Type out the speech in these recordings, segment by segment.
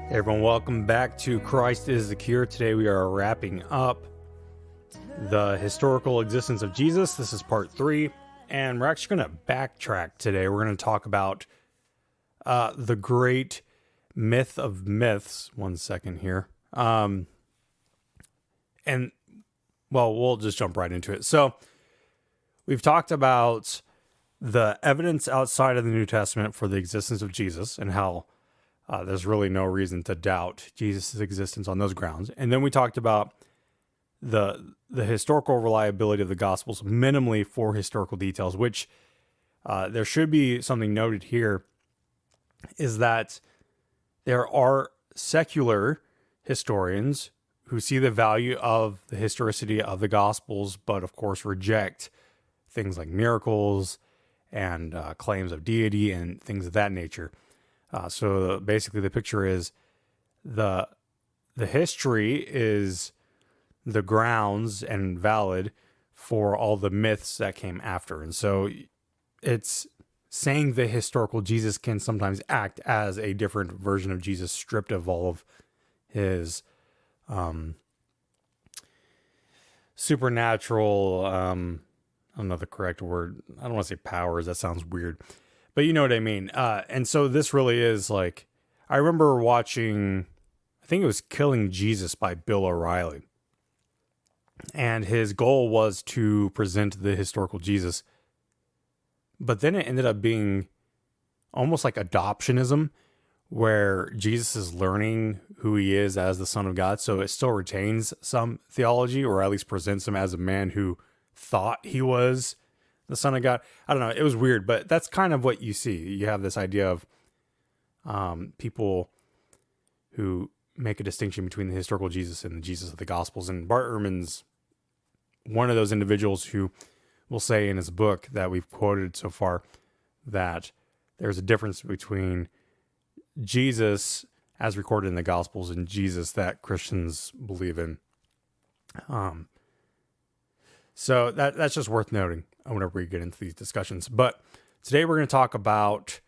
Hey everyone, welcome back to Christ is the Cure. Today we are wrapping up the historical existence of Jesus. This is part 3, and we're actually going to backtrack today. We're going to talk about the great myth of myths. One second here. And, well, we'll just jump right into it. So, we've talked about the evidence outside of the New Testament for the existence of Jesus and how there's really no reason to doubt Jesus' existence on those grounds. And then we talked about the historical reliability of the Gospels, minimally for historical details, which there should be something noted here, is that there are secular historians who see the value of the historicity of the Gospels, but of course reject things like miracles and claims of deity and things of that nature. So basically the picture is the history is the grounds and valid for all the myths that came after. And so it's saying the historical Jesus can sometimes act as a different version of Jesus, stripped of all of his supernatural, I don't know the correct word. I don't want to say powers. That sounds weird. But you know what I mean. And so this really is like, I remember watching, I think it was Killing Jesus by Bill O'Reilly. And his goal was to present the historical Jesus. But then it ended up being almost like adoptionism, where Jesus is learning who he is as the Son of God. So it still retains some theology, or at least presents him as a man who thought he was the Son of God. I don't know. It was weird, but that's kind of what you see. You have this idea of people who make a distinction between the historical Jesus and the Jesus of the Gospels. And Bart Ehrman's one of those individuals who will say in his book that we've quoted so far that there's a difference between Jesus as recorded in the Gospels and Jesus that Christians believe in. So that's just worth noting whenever we get into these discussions. But today we're going to talk about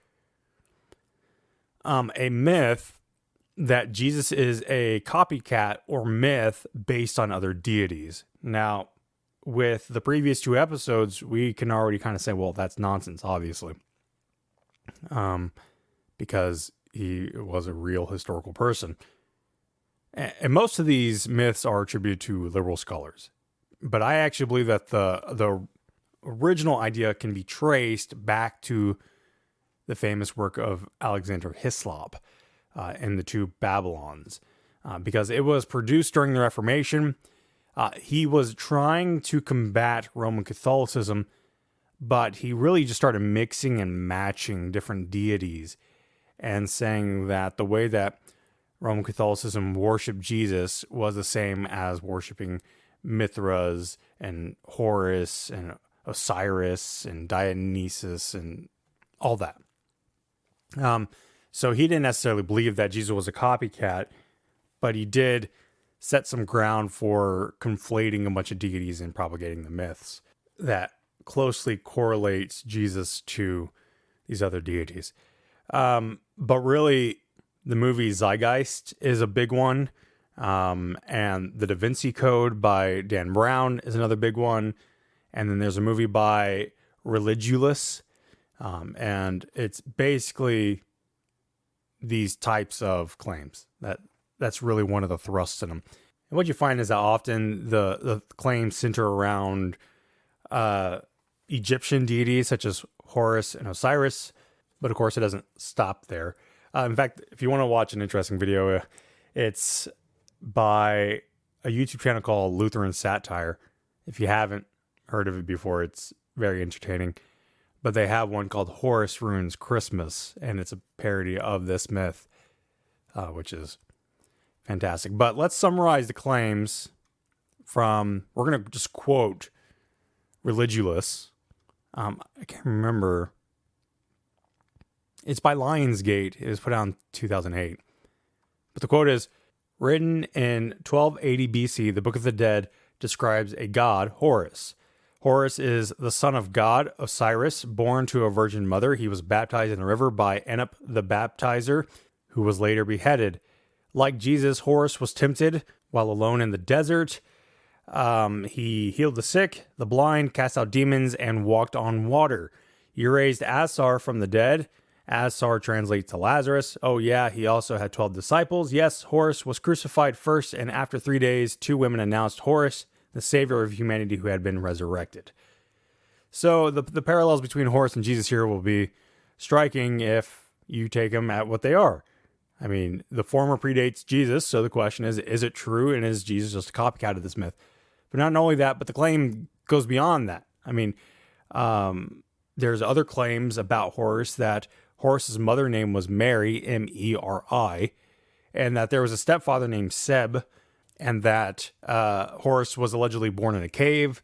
a myth that Jesus is a copycat or myth based on other deities. Now, with the previous 2 episodes, we can already kind of say, well, that's nonsense, obviously. Because he was a real historical person. And most of these myths are attributed to liberal scholars. But I actually believe that the original idea can be traced back to the famous work of Alexander Hislop in the 2 Babylons, because it was produced during the Reformation. He was trying to combat Roman Catholicism, but he really just started mixing and matching different deities and saying that the way that Roman Catholicism worshiped Jesus was the same as worshiping Mithras and Horus and Osiris and Dionysus and all that. So he didn't necessarily believe that Jesus was a copycat, but he did set some ground for conflating a bunch of deities and propagating the myths that closely correlates Jesus to these other deities. But really, the movie Zeitgeist is a big one. And the Da Vinci Code by Dan Brown is another big one. And then there's a movie by Religulous. And it's basically these types of claims. That's really one of the thrusts in them. And what you find is that often the claims center around Egyptian deities such as Horus and Osiris. But of course, it doesn't stop there. In fact, if you want to watch an interesting video, it's by a YouTube channel called Lutheran Satire. If you haven't heard of it before, it's very entertaining. But they have one called Horus Ruins Christmas, and it's a parody of this myth, which is fantastic. But let's summarize the claims from, we're going to just quote Religulous. I can't remember. It's by Lionsgate. It was put out in 2008. But the quote is, written in 1280 BC, the Book of the Dead describes a god, Horus. Horus is the son of god Osiris, born to a virgin mother. He was baptized in the river by Enoch the Baptizer, who was later beheaded. Like Jesus, Horus was tempted while alone in the desert. He healed the sick, the blind, cast out demons, and walked on water. He raised Asar from the dead. Asar translates to Lazarus. Oh yeah, he also had 12 disciples. Yes, Horus was crucified first, and after 3 days, 2 women announced Horus, the savior of humanity who had been resurrected. So the parallels between Horus and Jesus here will be striking if you take them at what they are. I mean, the former predates Jesus, so the question is it true, and is Jesus just a copycat of this myth? But not only that, but the claim goes beyond that. I mean, there's other claims about Horus that Horus's mother name was Mary, Meri, and that there was a stepfather named Seb, and that Horus was allegedly born in a cave,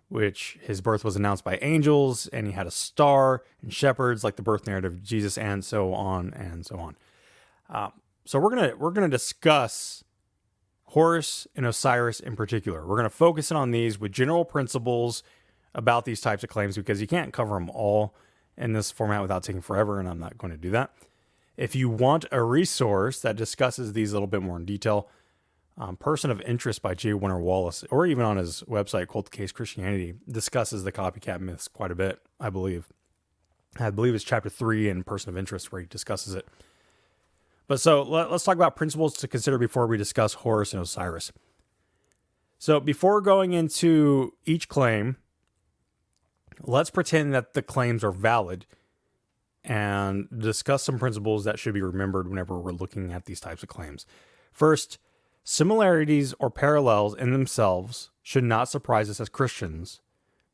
which his birth was announced by angels, and he had a star and shepherds, like the birth narrative of Jesus, and so on and so on. So we're gonna discuss Horus and Osiris in particular. We're gonna focus in on these with general principles about these types of claims, because you can't cover them all in this format without taking forever, and I'm not going to do that. If you want a resource that discusses these a little bit more in detail, Person of Interest by J. Winter Wallace, or even on his website, Cold Case Christianity, discusses the copycat myths quite a bit, I believe. I believe it's chapter 3 in Person of Interest where he discusses it. But so let's talk about principles to consider before we discuss Horus and Osiris. So before going into each claim, let's pretend that the claims are valid and discuss some principles that should be remembered whenever we're looking at these types of claims. First, similarities or parallels in themselves should not surprise us as Christians,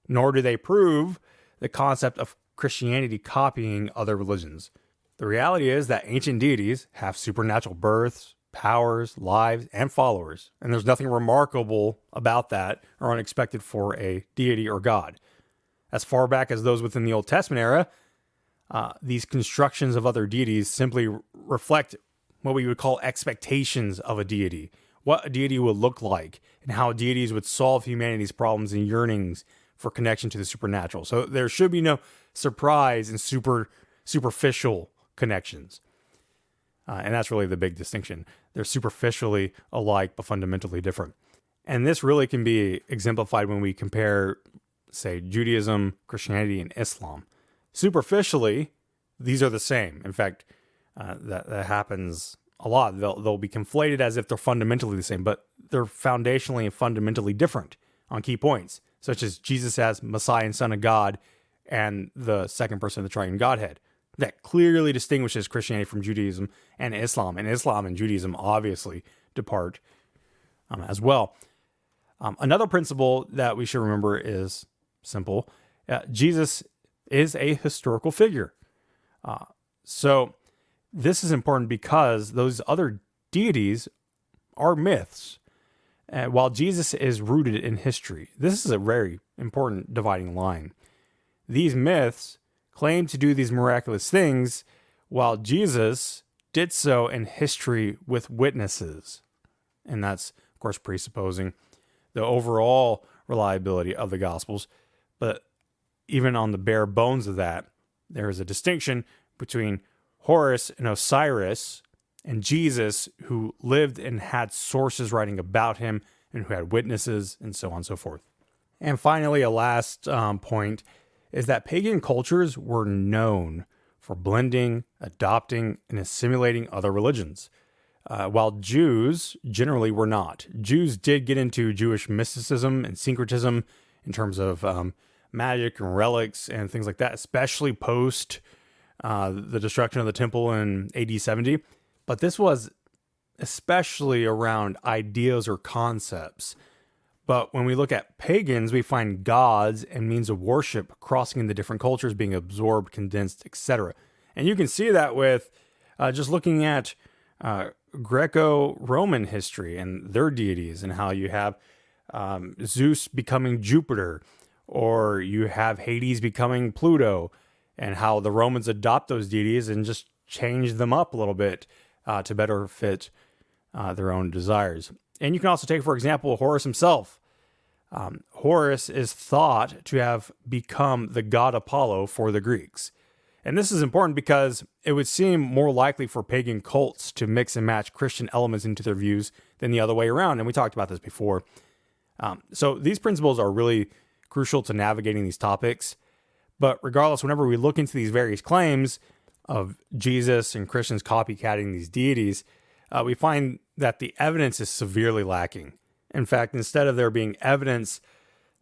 nor do they prove the concept of Christianity copying other religions. The reality is that ancient deities have supernatural births, powers, lives, and followers, and there's nothing remarkable about that or unexpected for a deity or god. As far back as those within the Old Testament era, these constructions of other deities simply reflect what we would call expectations of a deity, what a deity would look like, and how deities would solve humanity's problems and yearnings for connection to the supernatural. So there should be no surprise in superficial connections. And that's really the big distinction. They're superficially alike, but fundamentally different. And this really can be exemplified when we compare, say, Judaism, Christianity, and Islam. Superficially, these are the same. In fact, that happens a lot. They'll be conflated as if they're fundamentally the same, but they're foundationally and fundamentally different on key points, such as Jesus as Messiah and Son of God and the second person of the Triune Godhead. That clearly distinguishes Christianity from Judaism and Islam. And Islam and Judaism obviously depart as well. Another principle that we should remember is simple. Jesus is a historical figure. So this is important because those other deities are myths. While Jesus is rooted in history, this is a very important dividing line. These myths claim to do these miraculous things, while Jesus did so in history with witnesses. And that's, of course, presupposing the overall reliability of the Gospels. But even on the bare bones of that, there is a distinction between Horus and Osiris and Jesus, who lived and had sources writing about him and who had witnesses, and so on and so forth. And finally, a last point is that pagan cultures were known for blending, adopting, and assimilating other religions, while Jews generally were not. Jews did get into Jewish mysticism and syncretism in terms of magic and relics and things like that, especially post the destruction of the temple in AD 70. But this was especially around ideas or concepts. But when we look at pagans, we find gods and means of worship crossing into different cultures, being absorbed, condensed, etc. And you can see that with just looking at Greco-Roman history and their deities, and how you have Zeus becoming Jupiter, or you have Hades becoming Pluto, and how the Romans adopt those deities and just change them up a little bit to better fit their own desires. And you can also take, for example, Horus himself. Horus is thought to have become the god Apollo for the Greeks. And this is important because it would seem more likely for pagan cults to mix and match Christian elements into their views than the other way around. And we talked about this before. So these principles are really crucial to navigating these topics. But regardless, whenever we look into these various claims of Jesus and Christians copycatting these deities, we find that the evidence is severely lacking. In fact, instead of there being evidence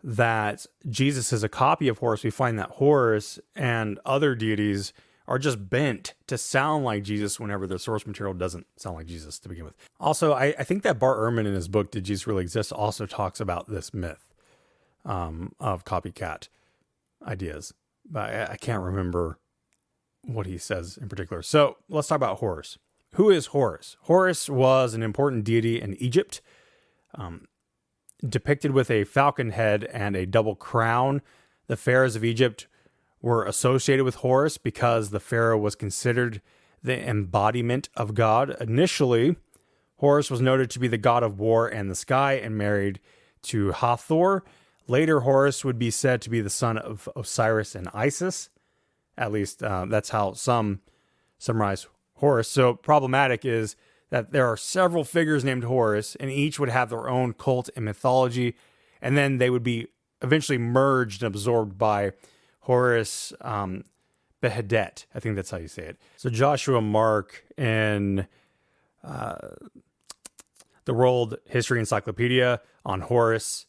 that Jesus is a copy of Horus, we find that Horus and other deities are just bent to sound like Jesus whenever their source material doesn't sound like Jesus to begin with. Also, I think that Bart Ehrman in his book, Did Jesus Really Exist?, also talks about this myth of copycat ideas. But I can't remember what he says in particular. So let's talk about Horus. Who is Horus? Horus was an important deity in Egypt, depicted with a falcon head and a double crown. The pharaohs of Egypt were associated with Horus because the pharaoh was considered the embodiment of God. Initially, Horus was noted to be the god of war and the sky and married to Hathor. Later, Horus would be said to be the son of Osiris and Isis. At least that's how some summarize Horus. So problematic is that there are several figures named Horus, and each would have their own cult and mythology, and then they would be eventually merged and absorbed by Horus Behedet. I think that's how you say it. So Joshua Mark in the World History Encyclopedia on Horus,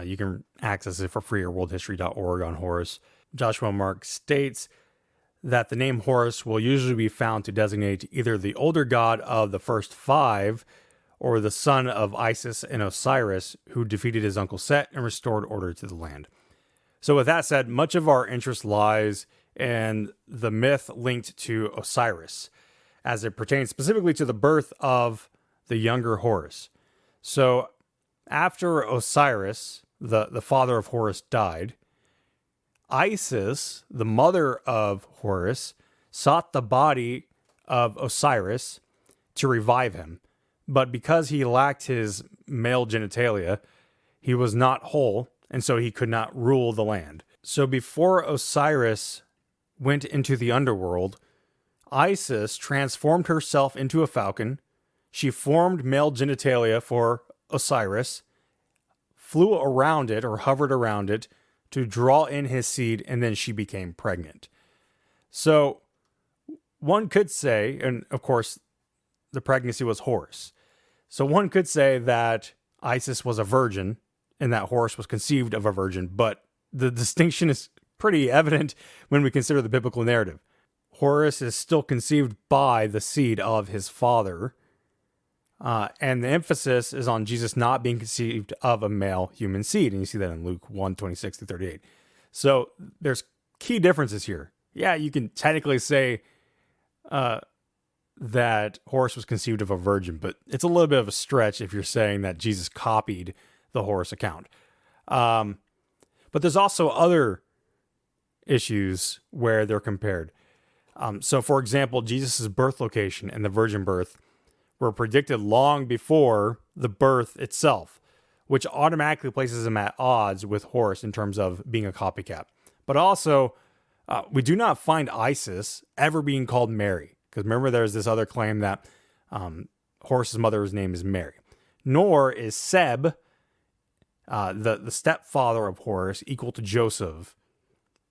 you can access it for free at worldhistory.org on Horus. Joshua Mark states that the name Horus will usually be found to designate either the older god of the first five or the son of Isis and Osiris, who defeated his uncle Set and restored order to the land. So with that said, much of our interest lies in the myth linked to Osiris, as it pertains specifically to the birth of the younger Horus. So after Osiris, the father of Horus, died, Isis, the mother of Horus, sought the body of Osiris to revive him. But because he lacked his male genitalia, he was not whole, and so he could not rule the land. So before Osiris went into the underworld, Isis transformed herself into a falcon. She formed male genitalia for Osiris, flew around it or hovered around it to draw in his seed, and then she became pregnant. So one could say, and of course the pregnancy was Horus. So one could say that Isis was a virgin and that Horus was conceived of a virgin, but the distinction is pretty evident when we consider the biblical narrative. Horus is still conceived by the seed of his father, and the emphasis is on Jesus not being conceived of a male human seed. And you see that in Luke 1:26-38. So there's key differences here. Yeah, you can technically say that Horus was conceived of a virgin, but it's a little bit of a stretch if you're saying that Jesus copied the Horus account. But there's also other issues where they're compared. So for example, Jesus' birth location and the virgin birth were predicted long before the birth itself, which automatically places him at odds with Horus in terms of being a copycat. But also, we do not find Isis ever being called Mary, because remember there's this other claim that Horus's mother's name is Mary. Nor is Seb, the stepfather of Horus, equal to Joseph.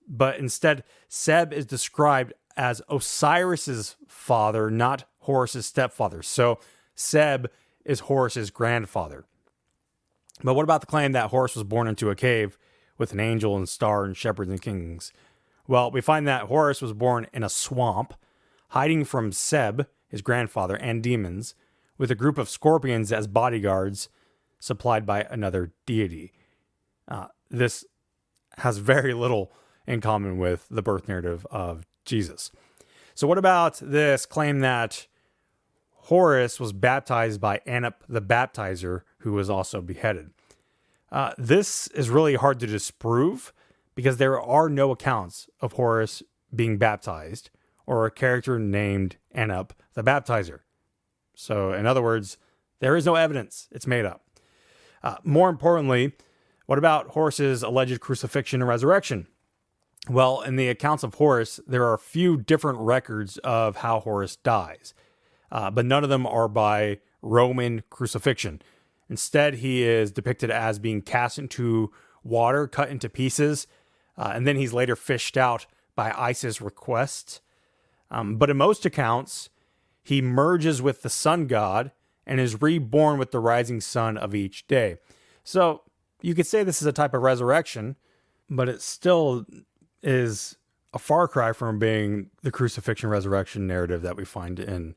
But instead, Seb is described as Osiris's father, not Horus's stepfather. So Seb is Horus's grandfather. But what about the claim that Horus was born into a cave with an angel and star and shepherds and kings? Well, we find that Horus was born in a swamp, hiding from Seb, his grandfather, and demons, with a group of scorpions as bodyguards supplied by another deity. This has very little in common with the birth narrative of Jesus. So what about this claim that Horus was baptized by Anup the Baptizer, who was also beheaded? This is really hard to disprove because there are no accounts of Horus being baptized or a character named Anup the Baptizer. So in other words, there is no evidence. It's made up. More importantly, what about Horus's alleged crucifixion and resurrection? Well, in the accounts of Horus, there are a few different records of how Horus dies, but none of them are by Roman crucifixion. Instead, he is depicted as being cast into water, cut into pieces, and then he's later fished out by Isis' request. But in most accounts, he merges with the sun god and is reborn with the rising sun of each day. So you could say this is a type of resurrection, but it still is a far cry from being the crucifixion resurrection narrative that we find in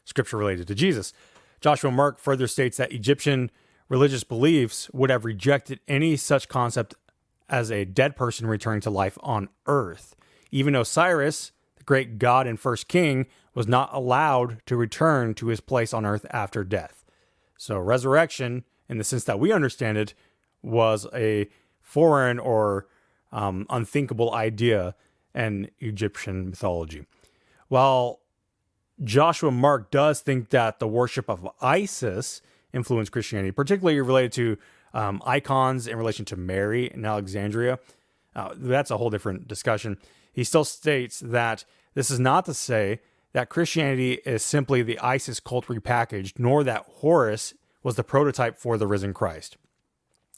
scripture related to Jesus. Joshua Mark further states that Egyptian religious beliefs would have rejected any such concept as a dead person returning to life on earth. Even Osiris, the great god and first king, was not allowed to return to his place on earth after death. So resurrection, in the sense that we understand it, was a foreign or unthinkable idea in Egyptian mythology. While Joshua Mark does think that the worship of Isis influenced Christianity, particularly related to icons in relation to Mary in Alexandria, that's a whole different discussion. He still states that this is not to say that Christianity is simply the Isis cult repackaged, nor that Horus was the prototype for the risen Christ.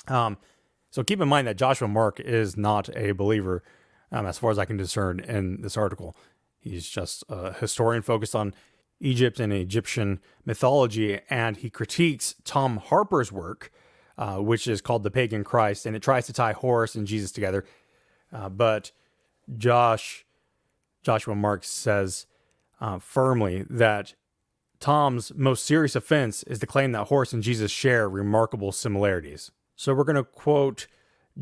So keep in mind that Joshua Mark is not a believer, as far as I can discern in this article. He's just a historian focused on Egypt and Egyptian mythology, and he critiques Tom Harper's work, which is called The Pagan Christ, and it tries to tie Horus and Jesus together. But Joshua Mark says firmly that Tom's most serious offense is the claim that Horus and Jesus share remarkable similarities. So we're going to quote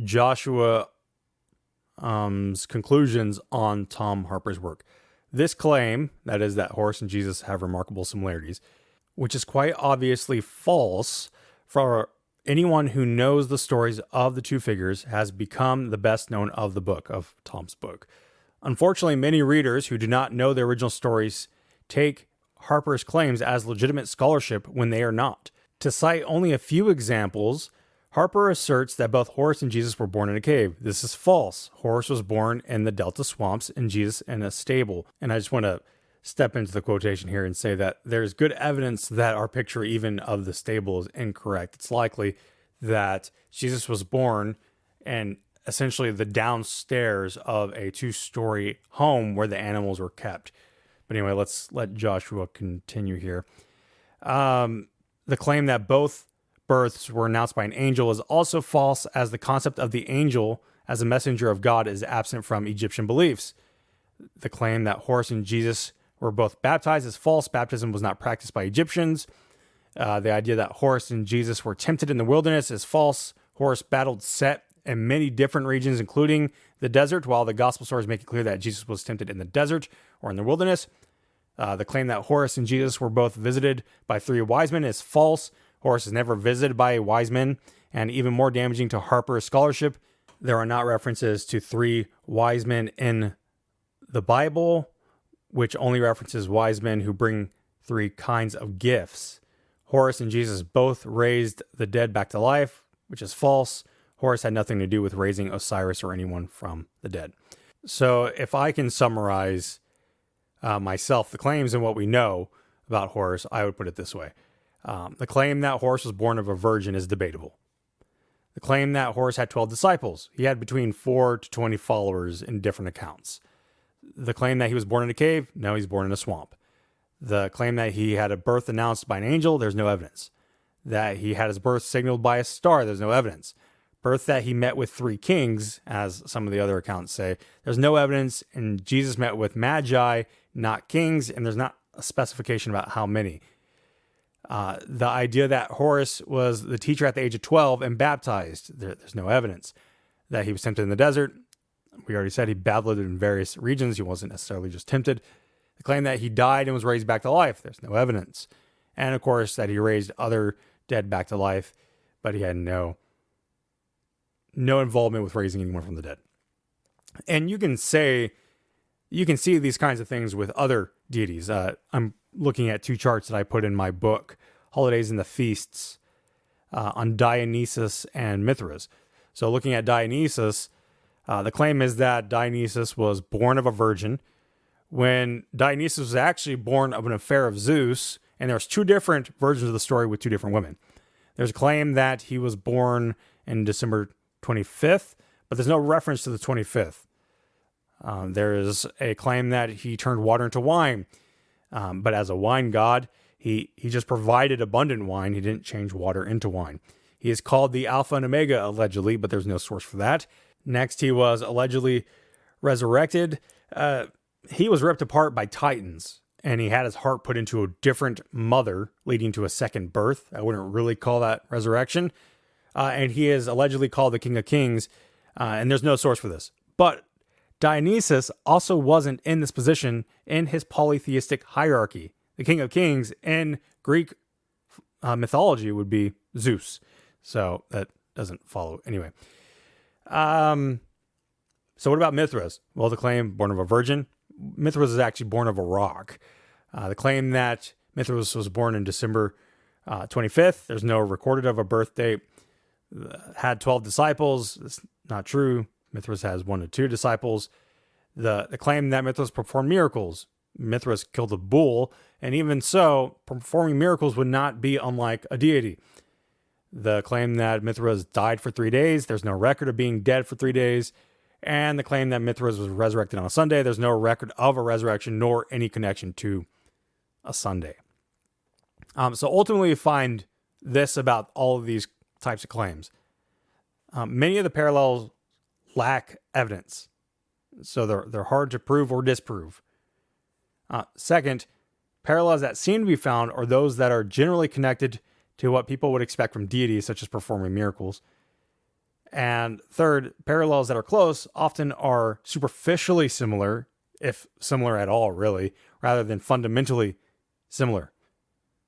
Joshua's conclusions on Tom Harper's work. This claim, that is that Horus and Jesus have remarkable similarities, which is quite obviously false for anyone who knows the stories of the two figures, has become the best known of the book, of Tom's book. Unfortunately, many readers who do not know the original stories take Harper's claims as legitimate scholarship when they are not. To cite only a few examples, Harper asserts that both Horus and Jesus were born in a cave. This is false. Horus was born in the Delta swamps and Jesus in a stable. And I just want to step into the quotation here and say that there's good evidence that our picture even of the stable is incorrect. It's likely that Jesus was born in essentially the downstairs of a 2-story home where the animals were kept. But anyway, let's let Joshua continue here. The claim that both births were announced by an angel is also false, as the concept of the angel as a messenger of God is absent from Egyptian beliefs. The claim that Horus and Jesus were both baptized is false. Baptism was not practiced by Egyptians. The idea that Horus and Jesus were tempted in the wilderness is false. Horus battled Set in many different regions, including the desert, while the gospel stories make it clear that Jesus was tempted in the desert or in the wilderness. The claim that Horus and Jesus were both visited by 3 wise men is false. Horus is never visited by a wise man, and even more damaging to Harper's scholarship, there are not references to 3 wise men in the Bible, which only references wise men who bring 3 kinds of gifts. Horus and Jesus both raised the dead back to life, which is false. Horus had nothing to do with raising Osiris or anyone from the dead. So if I can summarize myself, the claims and what we know about Horus, I would put it this way. The claim that Horus was born of a virgin is debatable. The claim that Horus had 12 disciples. He had between 4 to 20 followers in different accounts. The claim that he was born in a cave. No, he's born in a swamp. The claim that he had a birth announced by an angel. There's no evidence. That he had his birth signaled by a star. There's no evidence. Birth that he met with 3 kings, as some of the other accounts say. There's no evidence. And Jesus met with magi, not kings. And there's not a specification about how many. The idea that Horus was the teacher at the age of 12 and baptized, there's no evidence. That he was tempted in the desert, we already said he battled in various regions. He wasn't necessarily just tempted. The claim that he died and was raised back to life, there's no evidence. And of course, that he raised other dead back to life, but he had no involvement with raising anyone from the dead. And you can see these kinds of things with other deities. I'm looking at 2 charts that I put in my book, Holidays and the Feasts, on Dionysus and Mithras. So looking at Dionysus, The claim is that Dionysus was born of a virgin, when Dionysus was actually born of an affair of Zeus, and there's two different versions of the story with two different women. There's a claim that he was born in December 25th, but there's no reference to the 25th. There is a claim that he turned water into wine, but as a wine god, he just provided abundant wine. He didn't change water into wine. He is called the Alpha and Omega, allegedly, but there's no source for that. Next, he was allegedly resurrected. He was ripped apart by Titans, and he had his heart put into a different mother, leading to a second birth. I wouldn't really call that resurrection. And he is allegedly called the King of Kings, and there's no source for this. But Dionysus also wasn't in this position in his polytheistic hierarchy. The King of Kings in Greek mythology would be Zeus. So that doesn't follow. Anyway. So what about Mithras? Well, the claim, born of a virgin. Mithras is actually born of a rock. The claim that Mithras was born in December 25th. There's no recorded of a birth date. Had 12 disciples. It's not true. Mithras has 1 to 2 disciples. The claim that Mithras performed miracles. Mithras killed a bull, and even so, performing miracles would not be unlike a deity. The claim that Mithras died for 3 days. There's no record of being dead for 3 days. And the claim that Mithras was resurrected on a Sunday. There's no record of a resurrection nor any connection to a Sunday. So ultimately, you find this about all of these types of claims. Many of the parallels lack evidence, so they're hard to prove or disprove. Second, parallels that seem to be found are those that are generally connected to what people would expect from deities, such as performing miracles. And third, parallels that are close often are superficially similar, if similar at all, really, rather than fundamentally similar.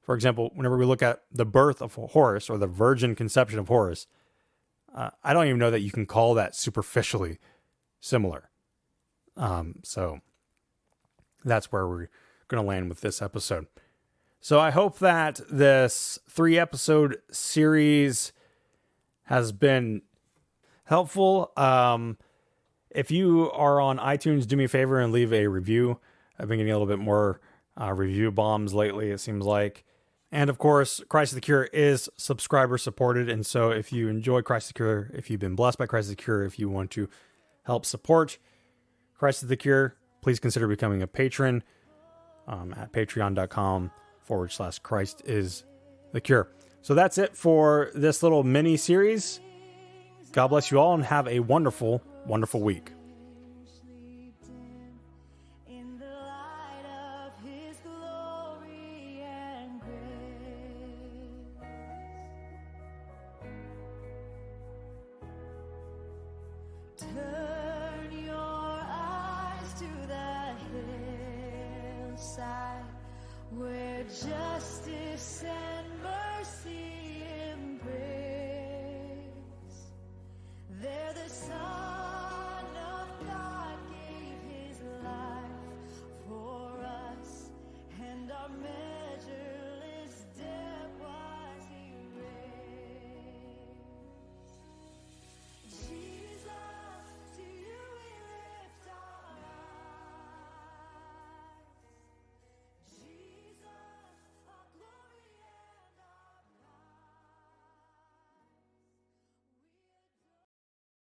For example, whenever we look at the birth of Horus, or the virgin conception of Horus, I don't even know that you can call that superficially similar. So that's where we're going to land with this episode. So I hope that this 3-episode series has been helpful. If you are on iTunes, do me a favor and leave a review. I've been getting a little bit more review bombs lately, it seems like. And of course, Christ the Cure is subscriber supported. And so if you enjoy Christ the Cure, if you've been blessed by Christ the Cure, if you want to help support Christ the Cure, please consider becoming a patron at patreon.com/Christ is the Cure. So that's it for this little mini series. God bless you all and have a wonderful, wonderful week. Turn your eyes to the hillside where justice and